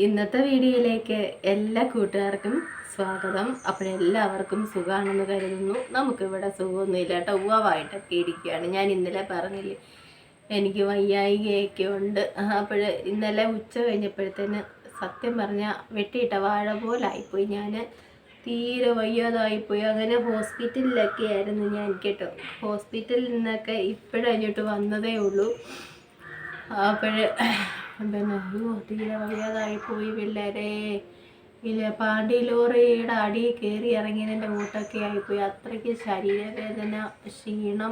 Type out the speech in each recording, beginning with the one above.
ഇന്നത്തെ വീഡിയോയിലേക്ക് എല്ലാ കൂട്ടുകാർക്കും സ്വാഗതം. അപ്പോഴെല്ലാവർക്കും സുഖമാണെന്ന് കരുതുന്നു. നമുക്കിവിടെ സുഖമൊന്നുമില്ല കേട്ടോ, ഉവ്വായിട്ടൊക്കെ ഇരിക്കുകയാണ്. ഞാൻ ഇന്നലെ പറഞ്ഞില്ലേ എനിക്ക് വയ്യായികയൊക്കെ ഉണ്ട്. അപ്പോൾ ഇന്നലെ ഉച്ച കഴിഞ്ഞപ്പോഴത്തേന് സത്യം പറഞ്ഞാൽ വെട്ടിയിട്ട വാഴ പോലായിപ്പോയി. ഞാൻ തീരെ വയ്യാതായിപ്പോയി. അങ്ങനെ ഹോസ്പിറ്റലിലൊക്കെ ആയിരുന്നു ഞാൻ കേട്ടോ. ഹോസ്പിറ്റലിൽ നിന്നൊക്കെ ഇപ്പോഴഞ്ഞിട്ട് വന്നതേ ഉള്ളൂ. അപ്പോൾ പിന്നെ തീരെ വയ്യാതായിപ്പോയി പിള്ളേരെ. ഇല്ല, പാണ്ടി ലോറിയുടെ അടിയിൽ കയറി ഇറങ്ങിയതിൻ്റെ കൂട്ടൊക്കെ ആയിപ്പോയി. അത്രയ്ക്ക് ശരീരവേദന, ക്ഷീണം,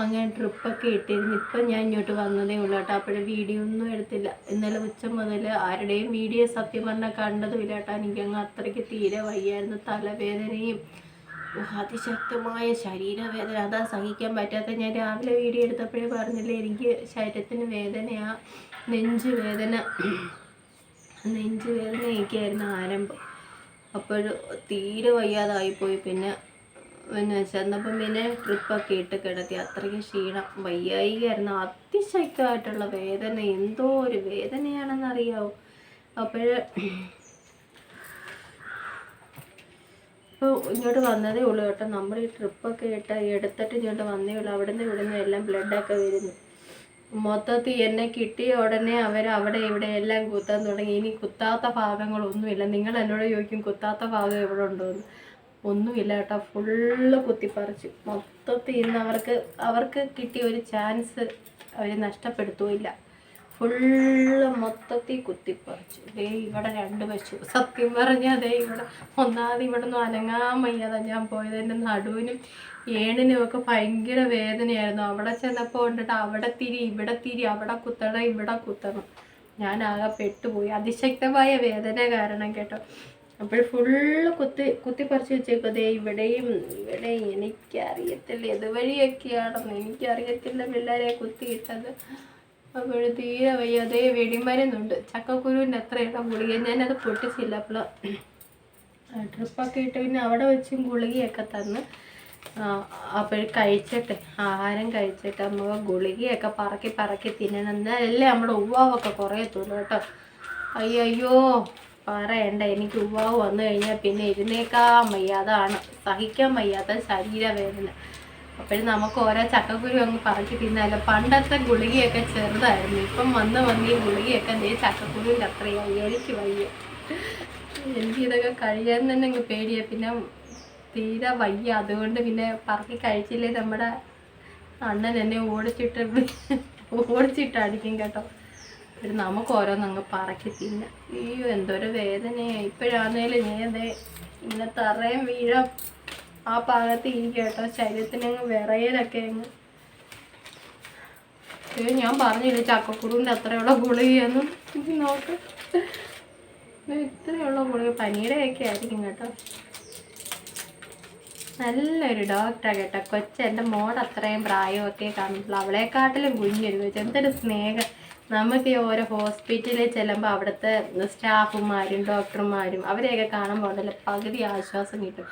അങ്ങനെ ട്രിപ്പൊക്കെ ഇട്ടിരുന്നു. ഇപ്പം ഞാൻ ഇങ്ങോട്ട് വന്നതേ ഉള്ളൂ കേട്ടോ. അപ്പോഴും വീഡിയോ ഒന്നും എടുത്തില്ല. ഇന്നലെ ഉച്ച മുതൽ ആരുടെയും വീഡിയോ സത്യം പറഞ്ഞാൽ കണ്ടതുമില്ല കേട്ടോ. എനിക്കങ്ങ് അത്രയ്ക്ക് തീരെ വയ്യായിരുന്നു. തലവേദനയും അതിശക്തമായ ശരീരവേദന, അതാ സഹിക്കാൻ പറ്റാത്ത. ഞാൻ രാവിലെ വീഡിയോ എടുത്തപ്പോഴേ പറഞ്ഞില്ലേ എനിക്ക് ശരീരത്തിന് വേദനയാ, നെഞ്ചുവേദനയൊക്കെ ആയിരുന്നു ആരംഭം. അപ്പോൾ തീരെ വയ്യാതായിപ്പോയി. പിന്നെ ചെന്നപ്പം പിന്നെ ട്രിപ്പൊക്കെ ഇട്ട് കിടത്തി. അത്രയ്ക്ക് ക്ഷീണം, വയ്യായികയായിരുന്നു. അതിശക്തമായിട്ടുള്ള വേദന, എന്തോ ഒരു വേദനയാണെന്നറിയാവോ. അപ്പോൾ ഇപ്പോൾ ഇങ്ങോട്ട് വന്നതേ ഉള്ളൂ കേട്ടോ. നമ്മൾ ഈ ട്രിപ്പൊക്കെ എടുത്തിട്ട് ഇങ്ങോട്ട് വന്നേ ഉള്ളൂ. അവിടുന്ന് ഇവിടുന്ന് എല്ലാം ബ്ലഡൊക്കെ വരുന്നു. മൊത്തത്തിൽ എന്നെ കിട്ടിയ ഉടനെ അവിടെ ഇവിടെ എല്ലാം കുത്താൻ തുടങ്ങി. ഇനി കുത്താത്ത ഭാഗങ്ങളൊന്നുമില്ല. നിങ്ങൾ എന്നോട് ചോദിക്കും കുത്താത്ത ഭാഗം എവിടെ ഉണ്ടോയെന്ന്. ഒന്നുമില്ല കേട്ടോ, ഫുള്ള് കുത്തിപ്പറിച്ചു. മൊത്തത്തിൽ ഇന്ന് അവർക്ക് കിട്ടിയ ഒരു ചാൻസ് അവർ നഷ്ടപ്പെടുത്തുമില്ല. ഫുള്ള് മൊത്തത്തിൽ കുത്തിപ്പറിച്ചു. ഇവിടെ 2 പശു. സത്യം പറഞ്ഞാൽ ഇവിടെ ഇവിടെ നിന്ന് അനങ്ങാൻ വയ്യാതെ ഞാൻ പോയത്. എൻ്റെ നടുവിനും ഏണിനും ഒക്കെ ഭയങ്കര വേദനയായിരുന്നു. അവിടെ ചെന്നപ്പോൾ കൊണ്ടിട്ട് അവിടെ തിരി അവിടെ കുത്തണം ഇവിടെ കുത്തണം. ഞാൻ ആകെ പെട്ടുപോയി. അതിശക്തമായ വേദന കാരണം കേട്ടോ. അപ്പോൾ ഫുള്ള് കുത്തിപ്പറിച്ച് വെച്ചേക്കും. ഇവിടെയും എനിക്കറിയത്തില്ല ഇതുവഴിയൊക്കെയാണെന്ന്. എനിക്കറിയത്തില്ല പിള്ളേരെ കുത്തിയിട്ടത്. അപ്പോൾ തീരെ വയ്യ. വെടിമരുന്നുണ്ട്. ചക്കക്കുരുവിൻ്റെ അത്രയുള്ള ഗുളിക ഞാനത് പൊട്ടിച്ചില്ല. അപ്പോൾ ട്രിപ്പൊക്കെ ഇട്ട് പിന്നെ അവിടെ വെച്ചും ഗുളികയൊക്കെ തന്ന്. അപ്പോൾ കഴിച്ചിട്ട് ആഹാരം കഴിച്ചിട്ട് നമ്മൾ ഗുളികയൊക്കെ പറക്കി തിന്നണം. എന്നാലല്ലേ നമ്മുടെ ഉവ്വാവൊക്കെ കുറയത്തുള്ളൂ കേട്ടോ. അയ്യോ പറയണ്ട, എനിക്ക് ഉവ്വാവ് വന്നു കഴിഞ്ഞാൽ പിന്നെ ഇരുന്നേക്കാൻ വയ്യ. അതാണ് സഹിക്കാൻ വയ്യാത്ത ശരീരവേദന. അപ്പോഴും നമുക്ക് ഓരോ ചക്കക്കുരു അങ്ങ് പറക്കി തിന്നാലോ. പണ്ടത്തെ ഗുളികയൊക്കെ ചെറുതായിരുന്നു. ഇപ്പം വന്ന് ഈ ഗുളികയൊക്കെ ചക്കക്കുരുവിൻ്റെ അത്രയായി. എനിക്ക് വയ്യ. എനിക്കിതൊക്കെ കഴിയാൻ തന്നെ അങ്ങ് പേടിയാണ്. പിന്നെ തീരെ വയ്യ. അതുകൊണ്ട് പിന്നെ പറക്കി കഴിച്ചില്ലേ നമ്മുടെ അണ്ണൻ എന്നെ ഓടിച്ചിട്ട് അടിക്കും കേട്ടോ. പിന്നെ നമുക്ക് ഓരോന്നങ്ങ് പറക്കി തിന്നാം. അയ്യോ എന്തൊരു വേദനയാണ്. ഇപ്പോഴാന്നേലും ഞാൻ ഇങ്ങനെ തറയും വീഴാം ആ ഭാഗത്ത് ഇരിക്കും കേട്ടോ. ശരീരത്തിനങ്ങ് വിറയലൊക്കെ അങ്ങ്. ഞാൻ പറഞ്ഞില്ല ചക്കക്കുരുവിൻ്റെ അത്രയുള്ള ഗുളികയൊന്നും. നോക്ക്, ഇത്രയുള്ള ഗുളിക പനിയുടെയൊക്കെ ആയിരിക്കും കേട്ടോ. നല്ലൊരു ഡോക്ടറാണ് കേട്ടോ. എൻ്റെ മോടെ അത്രയും പ്രായമൊക്കെ കാണുള്ളൂ. അവളെക്കാട്ടിലും കുഞ്ഞൊരു വെച്ച് എന്തൊരു സ്നേഹം. നമുക്ക് ഈ ഓരോ ഹോസ്പിറ്റലിൽ ചെല്ലുമ്പോൾ അവിടുത്തെ സ്റ്റാഫുമാരും ഡോക്ടർമാരും അവരെയൊക്കെ കാണുമ്പോൾ ഉണ്ടല്ലോ പകുതി ആശ്വാസം കിട്ടും.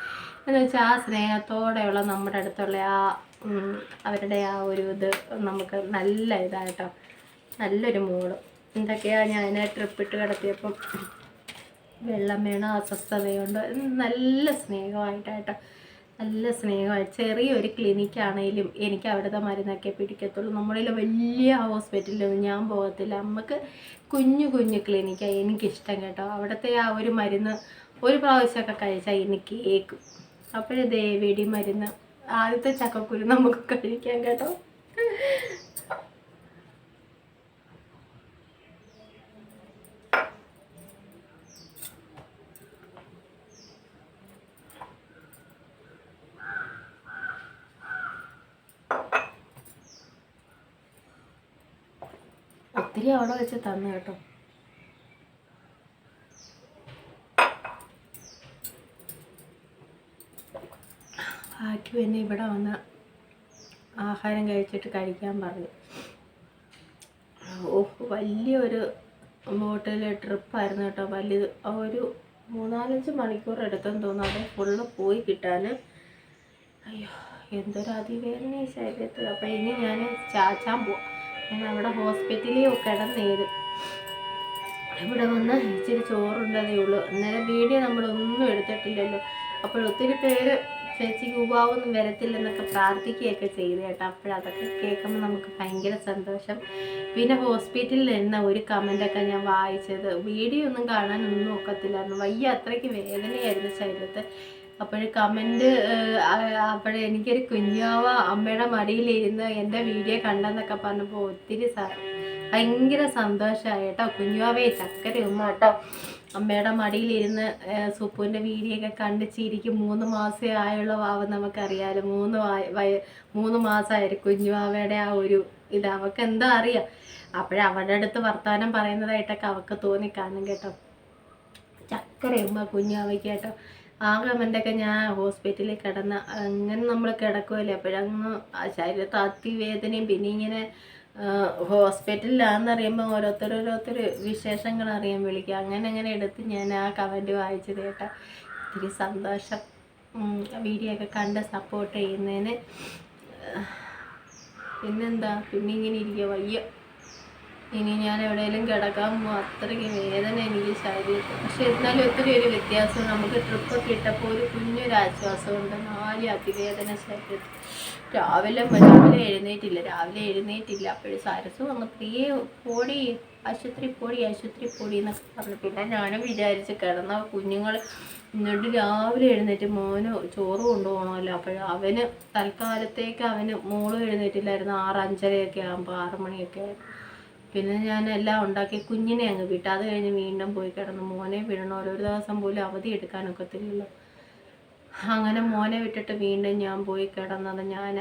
എന്ന് വെച്ചാൽ ആ സ്നേഹത്തോടെയുള്ള നമ്മുടെ അടുത്തുള്ള അവരുടെ ഒരു ഇത് നമുക്ക് നല്ല ഇതായിട്ടോ. നല്ലൊരു മോള്. എന്തൊക്കെയാണ് ഞാൻ ട്രിപ്പിട്ട് കിടത്തിയപ്പം വെള്ളം വേണം, അസ്വസ്ഥതയുണ്ട്, നല്ല സ്നേഹമായിട്ടാട്ടോ. നല്ല സ്നേഹമായി. ചെറിയൊരു ക്ലിനിക്കാണേലും എനിക്ക് അവിടുത്തെ മരുന്നൊക്കെ പിടിക്കത്തുള്ളൂ. നമ്മളിൽ വലിയ ഹോസ്പിറ്റലിലൊന്നും ഞാൻ പോകത്തില്ല. നമുക്ക് കുഞ്ഞു ക്ലിനിക്കാണ് എനിക്കിഷ്ടം കേട്ടോ. അവിടുത്തെ ആ ഒരു മരുന്ന് ഒരു പ്രാവശ്യമൊക്കെ കഴിച്ചാൽ എനിക്ക് ഏക്കും. അപ്പോഴേ വെടി മരുന്ന് ആദ്യത്തെ ചക്കക്കുരു നമുക്ക് കഴിക്കാം കേട്ടോ. ഒത്തിരി അവിടെ വെച്ച് തന്നു കേട്ടോ. ബാക്കി പിന്നെ ഇവിടെ വന്ന് ആഹാരം കഴിക്കാൻ പറഞ്ഞു. വലിയൊരു ബോട്ടിൽ ട്രിപ്പായിരുന്നു കേട്ടോ. വലിയത് ഒരു 3-4 മണിക്കൂർ എടുത്തെന്ന് തോന്നുന്നു. അത് ഫുള്ള് പോയി കിട്ടാൻ. അയ്യോ എന്തൊരു അതിവേദന ശരീരത്തിൽ. അപ്പോൾ ഇനി ഞാൻ ചാച്ചാൻ പോവാം. ഞാൻ അവിടെ ഹോസ്പിറ്റലിൽ കിടന്നേത് ഇവിടെ വന്ന് ഇച്ചിരി ചോറുണ്ടതേ ഉള്ളൂ. അന്നേരം വീഡിയോ നമ്മളൊന്നും എടുത്തിട്ടില്ലല്ലോ. അപ്പോൾ ഒത്തിരി പേര് ചേച്ചിക്ക് ഉപാവൊന്നും വരത്തില്ലെന്നൊക്കെ പ്രാർത്ഥിക്കുകയൊക്കെ ചെയ്തു കേട്ടോ. അപ്പോഴതൊക്കെ കേൾക്കുമ്പോൾ നമുക്ക് ഭയങ്കര സന്തോഷം. പിന്നെ ഹോസ്പിറ്റലിൽ എന്ന ഒരു കമൻ്റൊക്കെ ഞാൻ വായിച്ചത്, വീഡിയോ ഒന്നും കാണാനൊന്നും ഒക്കത്തില്ലായിരുന്നു, വയ്യ, അത്രയ്ക്ക് വേദനയായിരുന്നു ശരീരത്ത്. അപ്പോൾ കമൻറ്റ്, എനിക്കൊരു കുഞ്ഞാവ അമ്മയുടെ മടിയിലിരുന്ന് എൻ്റെ വീഡിയോ കണ്ടെന്നൊക്കെ പറഞ്ഞപ്പോൾ ഒത്തിരി ഭയങ്കര സന്തോഷമായി കേട്ടോ. കുഞ്ഞുവാവേ ചക്കര ഉമ്മ കേട്ടോ. അമ്മയുടെ മടിയിലിരുന്ന് സുപ്പുവിൻ്റെ വീഡിയോ ഒക്കെ കണ്ട് ചിരിക്കും. 3 മാസമേ ആയുള്ള വാവ് നമുക്കറിയാലോ. 3 മാസമായിരുന്നു കുഞ്ഞുവാവയുടെ ആ ഒരു ഇത്. അവൾക്ക് എന്താ അറിയാം. അവരുടെ അടുത്ത് വർത്തമാനം പറയുന്നതായിട്ടൊക്കെ അവൾക്ക് തോന്നിക്കാണും കേട്ടോ. ചക്കര ഉമ്മ കുഞ്ഞുവാവയ്ക്ക് കേട്ടോ. ആ കമൻ്റൊക്കെ ഞാൻ ഹോസ്പിറ്റലിൽ കിടന്ന അങ്ങനെ നമ്മൾ കിടക്കുമല്ലേ, അപ്പോഴങ്ങ് ശരീരത്ത് അതിവേദനയും പിന്നെ ഇങ്ങനെ ഹോസ്പിറ്റലിലാണെന്നറിയുമ്പോൾ ഓരോരുത്തർ വിശേഷങ്ങൾ അറിയാൻ വിളിക്കുക. അങ്ങനെ എടുത്ത് ഞാൻ ആ കമൻറ്റ് വായിച്ചത് കേട്ടോ. ഒത്തിരി സന്തോഷം വീഡിയോ ഒക്കെ കണ്ട് സപ്പോർട്ട് ചെയ്യുന്നതിന്. പിന്നെന്താ, പിന്നെ ഇങ്ങനെ ഇരിക്കുക, വയ്യ. ഇനി ഞാൻ എവിടെയെങ്കിലും കിടക്കാൻ പോകും, അത്രയ്ക്ക് വേദന എനിക്ക് ശരീരത്തിൽ. പക്ഷെ എന്നാലും ഒത്തിരി ഒരു വ്യത്യാസം. നമുക്ക് ട്രിപ്പൊക്കെ ഇട്ടപ്പോൾ ഒരു കുഞ്ഞൊരാശ്വാസമുണ്ട്. 4 അതിവേദന ശരീരത്തിൽ. രാവിലെ എഴുന്നേറ്റില്ല. അപ്പോഴും സരസ് വന്ന് പ്രിയ പോടി ആശുപത്രി പോടി എന്നൊക്കെ പറഞ്ഞു. പിന്നെ ഞാനും വിചാരിച്ച് കിടന്ന കുഞ്ഞുങ്ങൾ എന്നിട്ട് രാവിലെ എഴുന്നേറ്റ് മോന് ചോറ് കൊണ്ടുപോകണമല്ലോ. അവന് തൽക്കാലത്തേക്ക് മോളും എഴുന്നേറ്റില്ലായിരുന്നു. 6:05 ആകുമ്പോൾ 6 മണിയൊക്കെ ആയിരുന്നു. പിന്നെ ഞാൻ എല്ലാം ഉണ്ടാക്കി കുഞ്ഞിനെ അങ്ങ് വിട്ടു. അത് കഴിഞ്ഞ് വീണ്ടും പോയി കിടന്നു. മോനെ വിടണം, ഓരോ ദിവസം പോലും അവധി എടുക്കാനൊക്കത്തില്ലല്ലോ. അങ്ങനെ മോനെ വിട്ടിട്ട് വീണ്ടും ഞാൻ പോയി കിടന്നത്.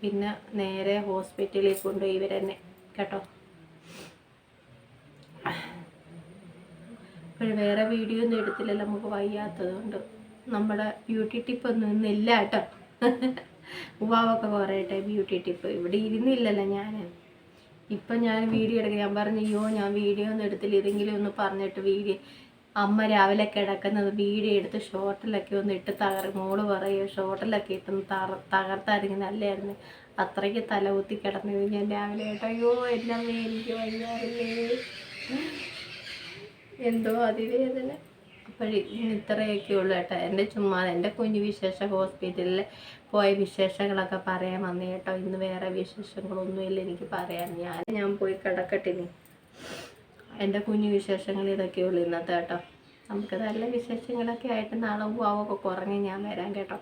പിന്നെ നേരെ ഹോസ്പിറ്റലിൽ കൊണ്ടുപോയി ഇവരെന്നെ കേട്ടോ. അപ്പോൾ വേറെ വീഡിയോ ഒന്നും എടുത്തില്ലല്ലോ, നമുക്ക് വയ്യാത്തത് കൊണ്ട്. നമ്മുടെ ബ്യൂട്ടി ടിപ്പൊന്നും ഇന്നില്ല കേട്ടോ. ഉവാവൊക്കെ കുറയട്ടെ ബ്യൂട്ടി ടിപ്പ്. ഇവിടെ ഇരുന്നില്ലല്ലോ ഞാൻ. ഇപ്പം ഞാൻ വീഡിയോ എടുക്കുക. ഞാൻ പറഞ്ഞു, അയ്യോ ഞാൻ വീഡിയോ ഒന്നും എടുത്തില്ല, ഇതെങ്കിലും ഒന്ന് പറഞ്ഞിട്ട് അമ്മ രാവിലെ കിടക്കുന്നത് വീഡിയോ എടുത്ത് ഷോർട്ടിലൊക്കെ ഒന്ന് ഇട്ട് മോള് പറയുക ഷോർട്ടിലൊക്കെ ഇട്ടൊന്ന് തകർത്തായിരിക്കും നല്ലതായിരുന്നു. അത്രയ്ക്ക് തലകുത്തി കിടന്നത് ഞാൻ രാവിലെ കേട്ടോ. അയ്യോ എല്ലാം എനിക്ക് വയ്യാറില്ലേ, എന്തോ അതിവേദന. ഇത്രയൊക്കെ ഉള്ളു കേട്ടോ എൻ്റെ എൻ്റെ കുഞ്ഞു വിശേഷം. ഹോസ്പിറ്റലിൽ പോയ വിശേഷങ്ങളൊക്കെ പറയാൻ വന്നു കേട്ടോ. ഇന്ന് വേറെ വിശേഷങ്ങളൊന്നുമില്ല എനിക്ക് പറയാൻ. ഞാൻ പോയി കിടക്കട്ടിനി. എൻ്റെ കുഞ്ഞു വിശേഷങ്ങൾ ഇതൊക്കെയുള്ളൂ ഇന്നത്തെ കേട്ടോ. നമുക്ക് നല്ല വിശേഷങ്ങളൊക്കെ ആയിട്ട് നാളെ പോവൊക്കെ കുറഞ്ഞ് ഞാൻ വരാം കേട്ടോ.